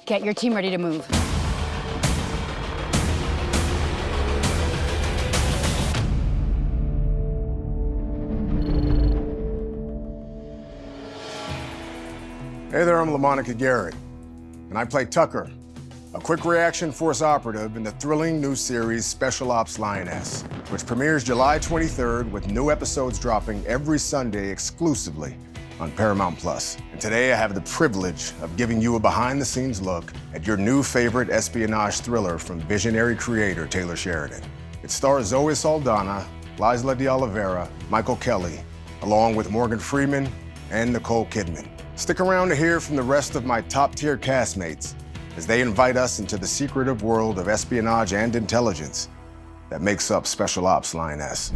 Get your team ready to move. Hey there, I'm LaMonica Garrett, and I play Tucker, a quick reaction force operative in the thrilling new series Special Ops Lioness, which premieres July 23rd with new episodes dropping every Sunday exclusively on Paramount+. And today I have the privilege of giving you a behind-the-scenes look at your new favorite espionage thriller from visionary creator Taylor Sheridan. It stars Zoe Saldaña, Laysla De Oliveira, Michael Kelly, along with Morgan Freeman and Nicole Kidman. Stick around to hear from the rest of my top-tier castmates as they invite us into the secretive world of espionage and intelligence that makes up Special Ops Lioness.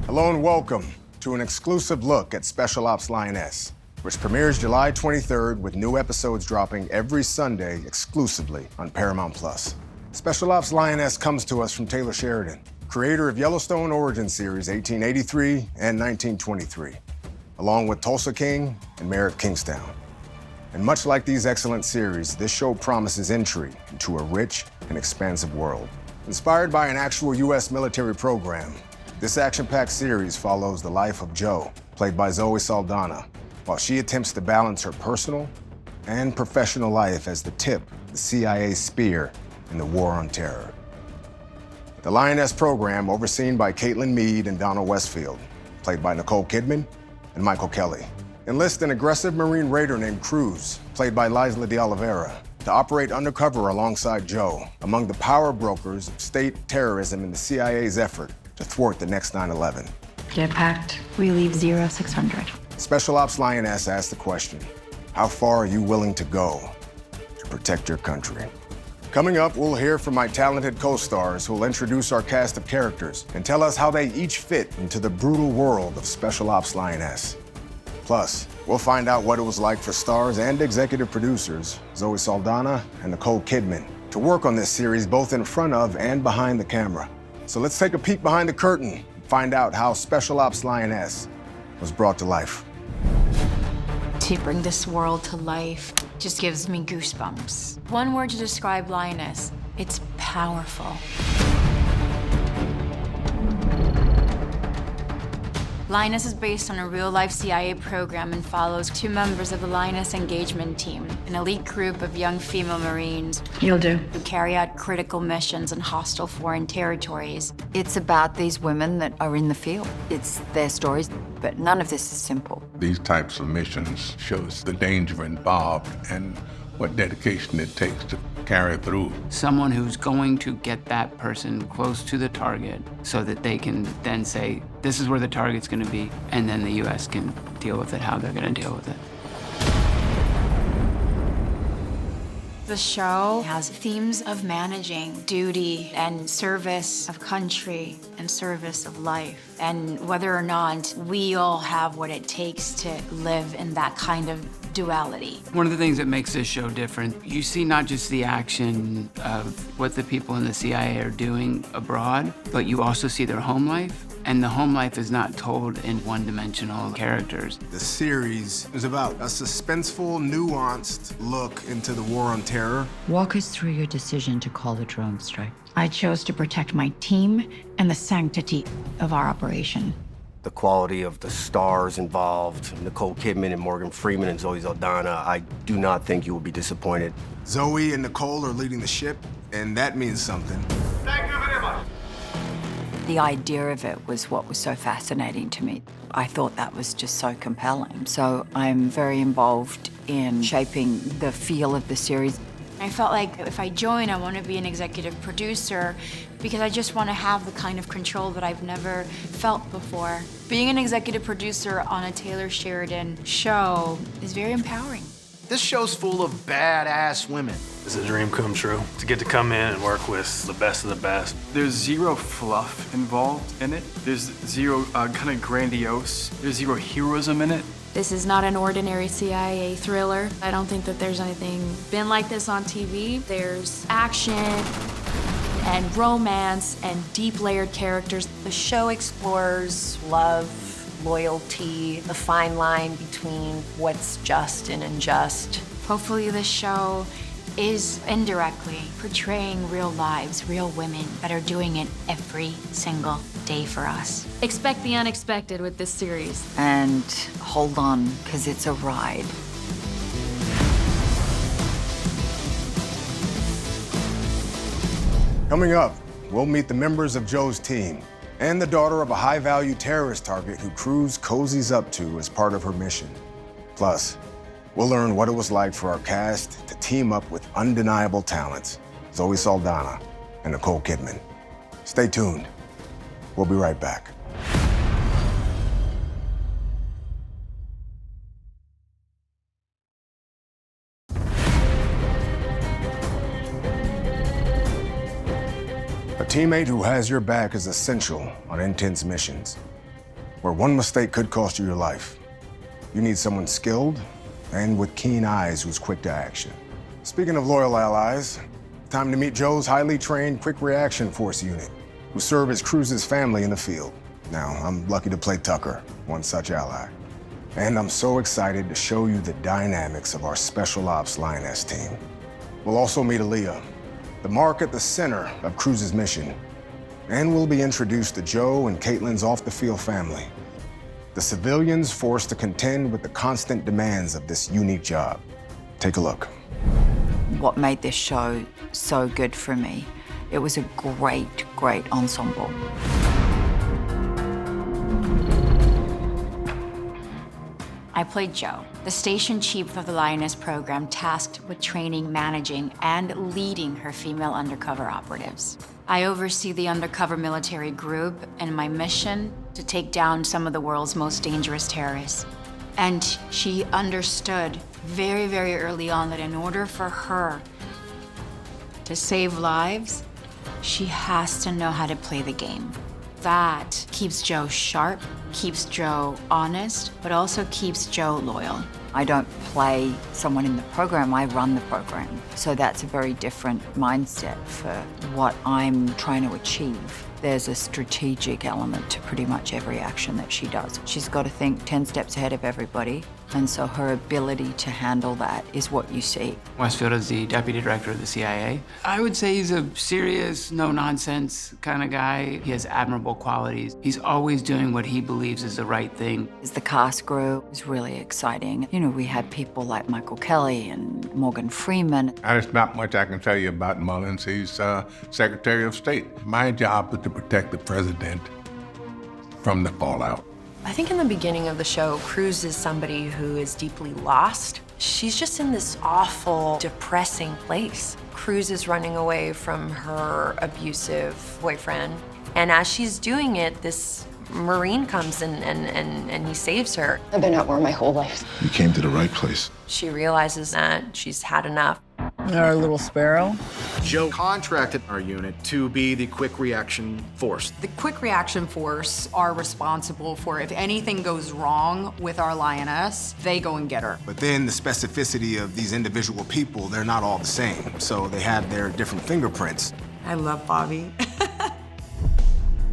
Hello and welcome to an exclusive look at Special Ops Lioness, which premieres July 23rd with new episodes dropping every Sunday exclusively on Paramount+. Special Ops Lioness comes to us from Taylor Sheridan, creator of Yellowstone Origin Series 1883 and 1923. Along with Tulsa King and Mayor of Kingstown. And much like these excellent series, this show promises entry into a rich and expansive world. Inspired by an actual U.S. military program, this action-packed series follows the life of Jo, played by Zoe Saldaña, while she attempts to balance her personal and professional life as the tip of the CIA's spear in the war on terror. The Lioness program, overseen by Kaitlyn Meade and Westfield, played by Nicole Kidman and Michael Kelly, enlist an aggressive Marine raider named Cruz, played by Laysla De Oliveira, to operate undercover alongside Jo, among the power brokers of state terrorism in the CIA's effort to thwart the next 9/11. Get packed. We leave 0600. Special Ops Lioness asks the question, how far are you willing to go to protect your country? Coming up, we'll hear from my talented co-stars who will introduce our cast of characters and tell us how they each fit into the brutal world of Special Ops Lioness. Plus, we'll find out what it was like for stars and executive producers, Zoe Saldaña and Nicole Kidman, to work on this series both in front of and behind the camera. So let's take a peek behind the curtain and find out how Special Ops Lioness was brought to life. To bring this world to life just gives me goosebumps. One word to describe Lioness, it's powerful. Lioness is based on a real-life CIA program and follows two members of the Lioness engagement team, an elite group of young female Marines. You'll do. Who carry out critical missions in hostile foreign territories. It's about these women that are in the field. It's their stories, but none of this is simple. These types of missions shows the danger involved and what dedication it takes to carry through. Someone who's going to get that person close to the target so that they can then say, this is where the target's gonna be, and then the US can deal with it, how they're gonna deal with it. The show has themes of managing duty and service of country and service of life, and whether or not we all have what it takes to live in that kind of duality. One of the things that makes this show different, you see not just the action of what the people in the CIA are doing abroad, but you also see their home life. And the home life is not told in one-dimensional characters. The series is about a suspenseful, nuanced look into the war on terror. Walk us through your decision to call a drone strike. I chose to protect my team and the sanctity of our operation. The quality of the stars involved, Nicole Kidman and Morgan Freeman and Zoe Saldaña, I do not think you will be disappointed. Zoe and Nicole are leading the ship, and that means something. Thank you very much. The idea of it was what was so fascinating to me. I thought that was just so compelling. So I'm very involved in shaping the feel of the series. I felt like if I join, I want to be an executive producer because I just want to have the kind of control that I've never felt before. Being an executive producer on a Taylor Sheridan show is very empowering. This show's full of badass women. It's a dream come true to get to come in and work with the best of the best. There's zero fluff involved in it. There's zero kind of grandiose. There's zero heroism in it. This is not an ordinary CIA thriller. I don't think that there's anything been like this on TV. There's action and romance and deep layered characters. The show explores love, loyalty, the fine line between what's just and unjust. Hopefully this show is indirectly portraying real lives, real women that are doing it every single day for us. Expect the unexpected with this series. And hold on, because it's a ride. Coming up, we'll meet the members of Joe's team and the daughter of a high-value terrorist target who Cruz cozies up to as part of her mission. Plus, we'll learn what it was like for our cast to team up with undeniable talents, Zoe Saldaña and Nicole Kidman. Stay tuned. We'll be right back. A teammate who has your back is essential on intense missions, where one mistake could cost you your life. You need someone skilled and with keen eyes who's quick to action. Speaking of loyal allies, time to meet Joe's highly trained Quick Reaction Force unit, who serve as Cruz's family in the field. Now, I'm lucky to play Tucker, one such ally. And I'm so excited to show you the dynamics of our Special Ops Lioness team. We'll also meet Aaliyah, the mark at the center of Cruz's mission. And we'll be introduced to Joe and Kaitlyn's off-the-field family, the civilians forced to contend with the constant demands of this unique job. Take a look. What made this show so good for me, it was a great, great ensemble. I played Joe, the station chief of the Lioness program tasked with training, managing, and leading her female undercover operatives. I oversee the undercover military group and my mission to take down some of the world's most dangerous terrorists. And she understood very, very early on that in order for her to save lives, she has to know how to play the game. That keeps Joe sharp, keeps Joe honest, but also keeps Joe loyal. I don't play someone in the program, I run the program. So that's a very different mindset for what I'm trying to achieve. There's a strategic element to pretty much every action that she does. She's got to think 10 steps ahead of everybody, and so her ability to handle that is what you see. Westfield is the deputy director of the CIA. I would say he's a serious, no-nonsense kind of guy. He has admirable qualities. He's always doing what he believes is the right thing. As the cast grew, it was really exciting. You know, we had people like Michael Kelly and Morgan Freeman. There's not much I can tell you about Mullins. He's Secretary of State. My job is to protect the president from the fallout. I think in the beginning of the show, Cruz is somebody who is deeply lost. She's just in this awful, depressing place. Cruz is running away from her abusive boyfriend. And as she's doing it, this Marine comes and he saves her. I've been at war my whole life. You came to the right place. She realizes that she's had enough. Our little sparrow. Joe contracted our unit to be the Quick Reaction Force. The Quick Reaction Force are responsible for if anything goes wrong with our Lioness, they go and get her. But then the specificity of these individual people, they're not all the same. So they have their different fingerprints. I love Bobby.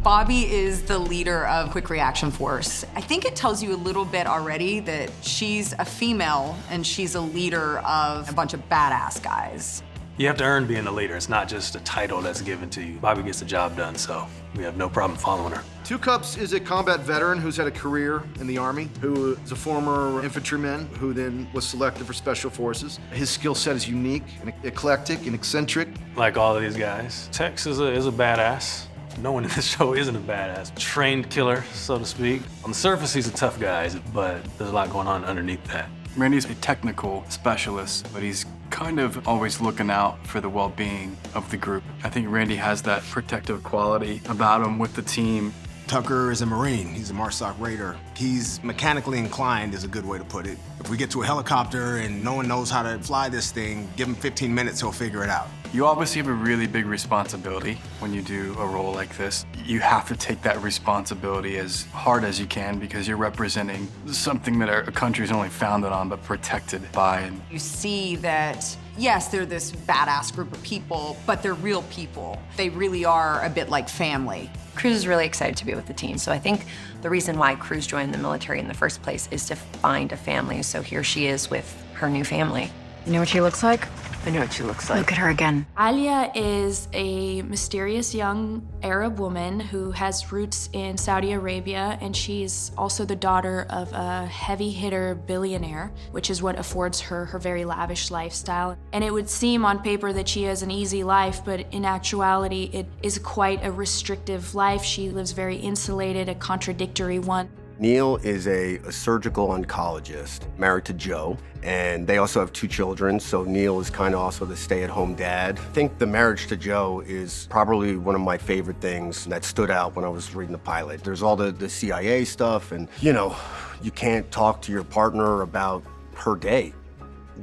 Bobby is the leader of Quick Reaction Force. I think it tells you a little bit already that she's a female and she's a leader of a bunch of badass guys. You have to earn being a leader. It's not just a title that's given to you. Bobby gets the job done, so we have no problem following her. Two Cups is a combat veteran who's had a career in the Army, who is a former infantryman who then was selected for Special Forces. His skill set is unique and eclectic and eccentric. Like all of these guys, Tex is a badass. No one in this show isn't a badass. Trained killer, so to speak. On the surface, he's a tough guy, but there's a lot going on underneath that. Randy's a technical specialist, but he's kind of always looking out for the well-being of the group. I think Randy has that protective quality about him with the team. Tucker is a Marine. He's a MARSOC Raider. He's mechanically inclined is a good way to put it. If we get to a helicopter and no one knows how to fly this thing, give him 15 minutes, he'll figure it out. You obviously have a really big responsibility when you do a role like this. You have to take that responsibility as hard as you can because you're representing something that our country is only founded on but protected by. You see that, yes, they're this badass group of people, but they're real people. They really are a bit like family. Cruz is really excited to be with the team, so I think the reason why Cruz joined the military in the first place is to find a family, so here she is with her new family. You know what she looks like? I know what she looks like. Look at her again. Alia is a mysterious young Arab woman who has roots in Saudi Arabia, and she's also the daughter of a heavy hitter billionaire, which is what affords her her very lavish lifestyle. And it would seem on paper that she has an easy life, but in actuality, it is quite a restrictive life. She lives very insulated, a contradictory one. Neil is a surgical oncologist married to Joe, and they also have 2 children, so Neil is kind of also the stay-at-home dad. I think the marriage to Joe is probably one of my favorite things that stood out when I was reading the pilot. There's all the CIA stuff, and you know, you can't talk to your partner about her day.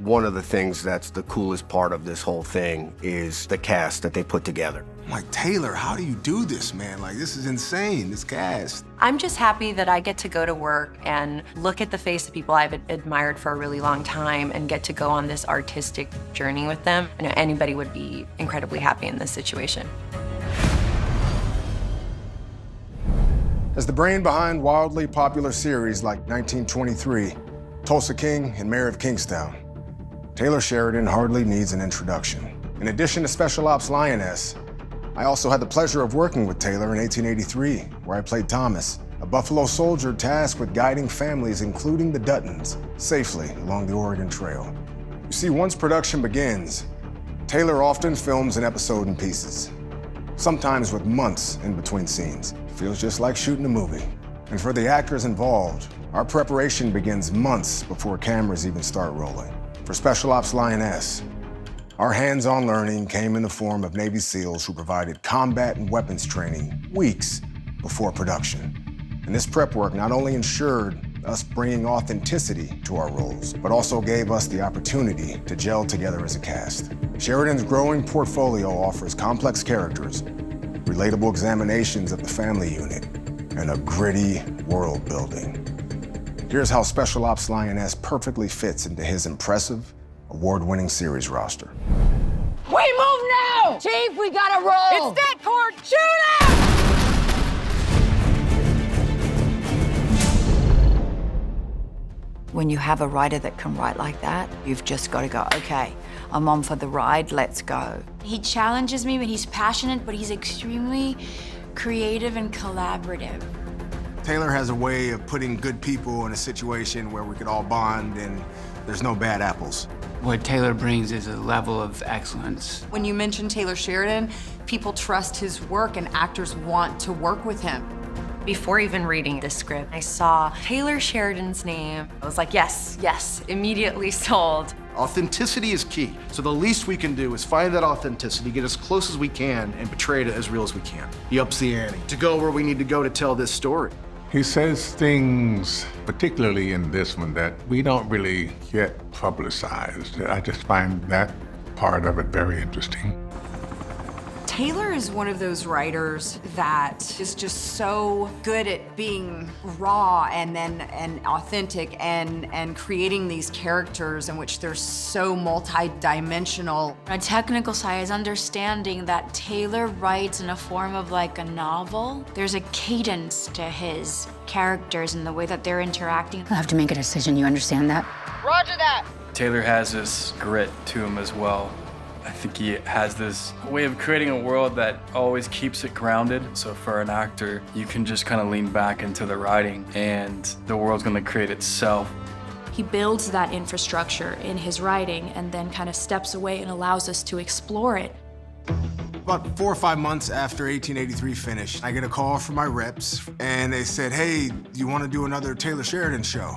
One of the things that's the coolest part of this whole thing is the cast that they put together. I'm like, Taylor, how do you do this, man? Like, this is insane, this cast. I'm just happy that I get to go to work and look at the face of people I've admired for a really long time and get to go on this artistic journey with them. I know anybody would be incredibly happy in this situation. As the brain behind wildly popular series like 1923, Tulsa King, and Mayor of Kingstown, Taylor Sheridan hardly needs an introduction. In addition to Special Ops Lioness, I also had the pleasure of working with Taylor in 1883, where I played Thomas, a Buffalo soldier tasked with guiding families, including the Duttons, safely along the Oregon Trail. You see, once production begins, Taylor often films an episode in pieces, sometimes with months in between scenes. It feels just like shooting a movie. And for the actors involved, our preparation begins months before cameras even start rolling. For Special Ops Lioness, our hands-on learning came in the form of Navy SEALs who provided combat and weapons training weeks before production. And this prep work not only ensured us bringing authenticity to our roles, but also gave us the opportunity to gel together as a cast. Sheridan's growing portfolio offers complex characters, relatable examinations of the family unit, and a gritty world building. Here's how Special Ops Lioness perfectly fits into his impressive, award-winning series roster. We move now! Chief, we gotta roll! It's that court! Shoot it! When you have a writer that can write like that, you've just got to go, okay, I'm on for the ride, let's go. He challenges me, but he's passionate, but he's extremely creative and collaborative. Taylor has a way of putting good people in a situation where we could all bond and there's no bad apples. What Taylor brings is a level of excellence. When you mention Taylor Sheridan, people trust his work and actors want to work with him. Before even reading the script, I saw Taylor Sheridan's name. I was like, yes, yes, immediately sold. Authenticity is key. So the least we can do is find that authenticity, get as close as we can, and portray it as real as we can. He ups the ante to go where we need to go to tell this story. He says things, particularly in this one, that we don't really get publicized. I just find that part of it very interesting. Taylor is one of those writers that is just so good at being raw and authentic and creating these characters in which they're so multi-dimensional. On a technical side is understanding that Taylor writes in a form of like a novel. There's a cadence to his characters and the way that they're interacting. I'll have to make a decision, you understand that? Roger that! Taylor has this grit to him as well. I think he has this way of creating a world that always keeps it grounded. So for an actor, you can just kind of lean back into the writing and the world's gonna create itself. He builds that infrastructure in his writing and then kind of steps away and allows us to explore it. About 4 or 5 months after 1883 finished, I get a call from my reps and they said, hey, you wanna do another Taylor Sheridan show?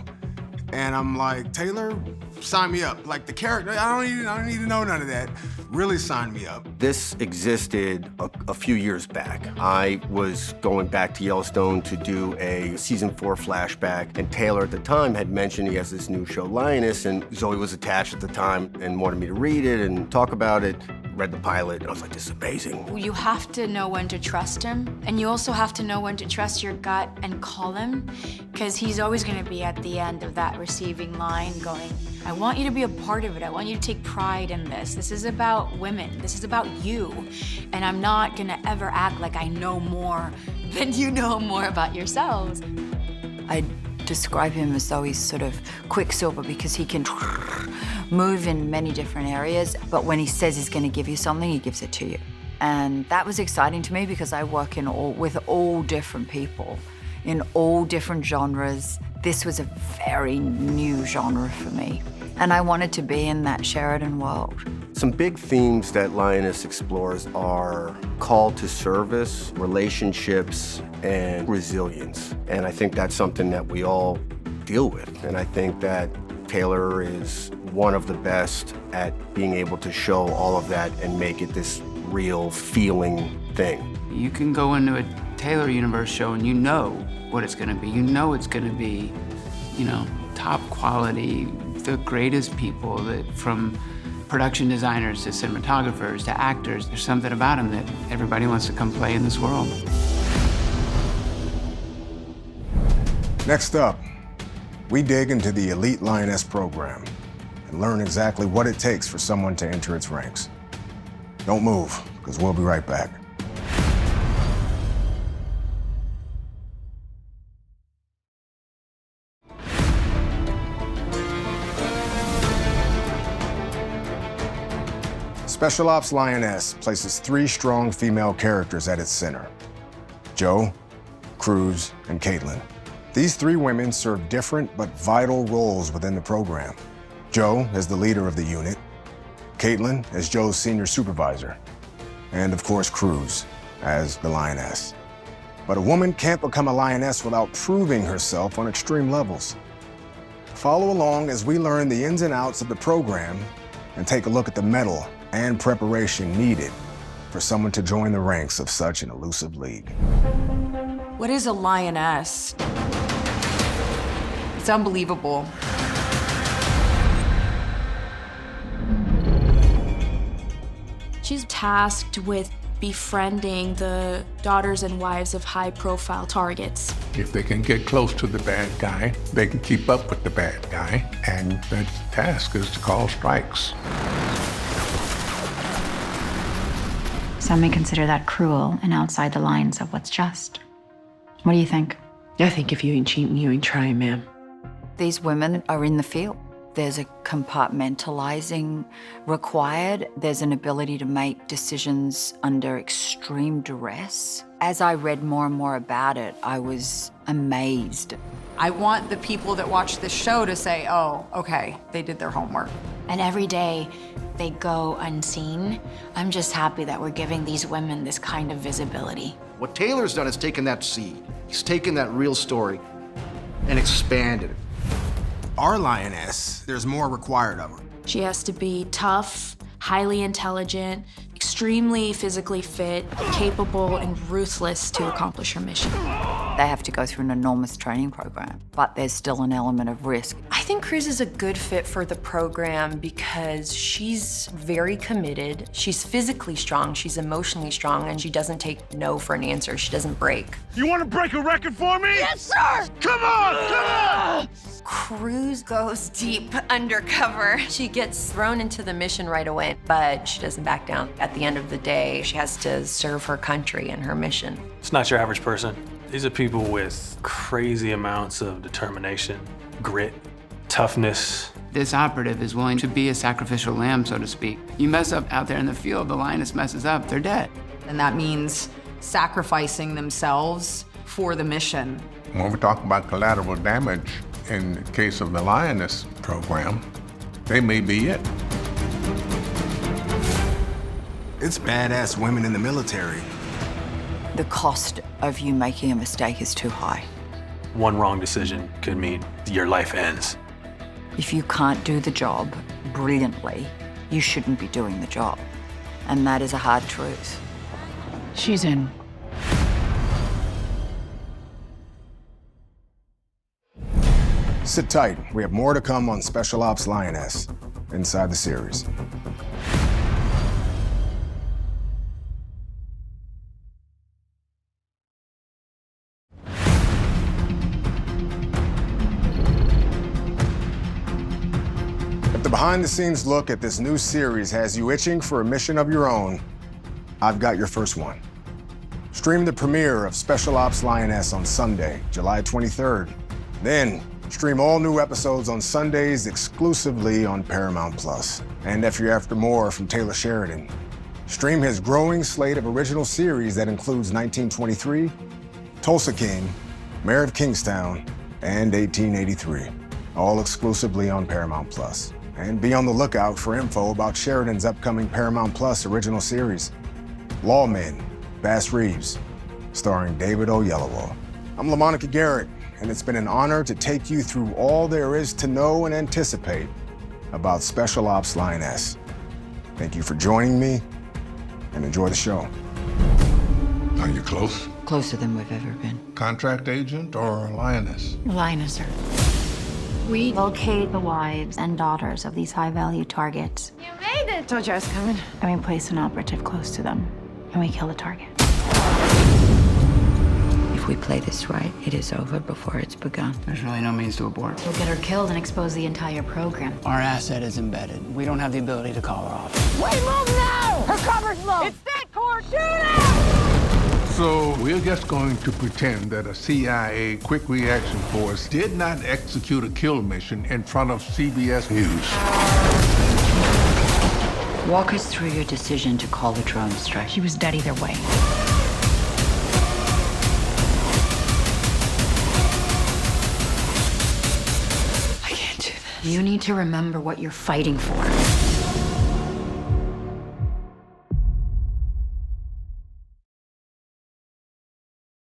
And I'm like, Taylor, sign me up. Like the character, I don't need to know none of that. Really sign me up. This existed a few years back. I was going back to Yellowstone to do a season 4 flashback, and Taylor at the time had mentioned he has this new show, Lioness, and Zoe was attached at the time and wanted me to read it and talk about it. Read the pilot, and I was like, this is amazing. You have to know when to trust him, and you also have to know when to trust your gut and call him, because he's always gonna be at the end of that receiving line going, I want you to be a part of it. I want you to take pride in this. This is about women. This is about you. And I'm not gonna ever act like I know more than you know more about yourselves. I describe him as though he's sort of Quicksilver because he can move in many different areas, but when he says he's going to give you something, he gives it to you. And that was exciting to me because I work with all different people in all different genres. This was a very new genre for me, and I wanted to be in that Sheridan world. Some big themes that Lioness explores are call to service, relationships, and resilience. And I think that's something that we all deal with. And I think that Taylor is one of the best at being able to show all of that and make it this real feeling thing. You can go into a Taylor Universe show and you know what it's gonna be. You know it's gonna be, top quality, the greatest people, that from production designers to cinematographers to actors. There's something about them that everybody wants to come play in this world. Next up, we dig into the elite Lioness program and learn exactly what it takes for someone to enter its ranks. Don't move, because we'll be right back. Special Ops Lioness places 3 strong female characters at its center: Jo, Cruz, and Kaitlyn. These 3 women serve different but vital roles within the program. Jo as the leader of the unit, Kaitlyn as Jo's senior supervisor, and of course Cruz as the Lioness. But a woman can't become a Lioness without proving herself on extreme levels. Follow along as we learn the ins and outs of the program and take a look at the mettle and preparation needed for someone to join the ranks of such an elusive league. What is a Lioness? It's unbelievable. She's tasked with befriending the daughters and wives of high-profile targets. If they can get close to the bad guy, they can keep up with the bad guy, and the task is to call strikes. Some may consider that cruel and outside the lines of what's just. What do you think? I think if you ain't cheating, you ain't trying, ma'am. These women are in the field. There's a compartmentalizing required. There's an ability to make decisions under extreme duress. As I read more and more about it, I was amazed. I want the people that watch this show to say, oh, okay, they did their homework. And every day they go unseen. I'm just happy that we're giving these women this kind of visibility. What Taylor's done is taken that seed. He's taken that real story and expanded it. Our Lioness, there's more required of her. She has to be tough, highly intelligent, extremely physically fit, capable, and ruthless to accomplish her mission. They have to go through an enormous training program, but there's still an element of risk. I think Cruz is a good fit for the program because she's very committed. She's physically strong, she's emotionally strong, and she doesn't take no for an answer. She doesn't break. You want to break a record for me? Yes, sir! Come on, come on! Cruz goes deep undercover. She gets thrown into the mission right away, but she doesn't back down. At the end of the day, she has to serve her country and her mission. It's not your average person. These are people with crazy amounts of determination, grit, toughness. This operative is willing to be a sacrificial lamb, so to speak. You mess up out there in the field, the Lioness messes up, they're dead. And that means sacrificing themselves for the mission. When we talk about collateral damage, in the case of the Lioness program, they may be it. It's badass women in the military. The cost of you making a mistake is too high. One wrong decision could mean your life ends. If you can't do the job brilliantly, you shouldn't be doing the job. And that is a hard truth. She's in. Sit tight. We have more to come on Special Ops Lioness inside the series. If the behind-the-scenes look at this new series has you itching for a mission of your own, I've got your first one. Stream the premiere of Special Ops Lioness on Sunday, July 23rd, Then, stream all new episodes on Sundays exclusively on Paramount+. And if you're after more from Taylor Sheridan, stream his growing slate of original series that includes 1923, Tulsa King, Mayor of Kingstown, and 1883, all exclusively on Paramount+. And be on the lookout for info about Sheridan's upcoming Paramount+ original series, Lawmen, Bass Reeves, starring David Oyelowo. I'm LaMonica Garrett, and it's been an honor to take you through all there is to know and anticipate about Special Ops Lioness. Thank you for joining me, and enjoy the show. Are you close? Closer than we've ever been. Contract agent or Lioness? Lioness, sir. We locate the wives and daughters of these high-value targets. You made it! Told you I was coming. And we place an operative close to them, and we kill the target. If we play this right, it is over before it's begun. There's really no means to abort. We'll get her killed and expose the entire program. Our asset is embedded. We don't have the ability to call her off. We move now! Her cover's low! It's that court! Shoot it! So we're just going to pretend that a CIA quick reaction force did not execute a kill mission in front of CBS News. Walk us through your decision to call the drone strike. She was dead either way. I can't do that. You need to remember what you're fighting for.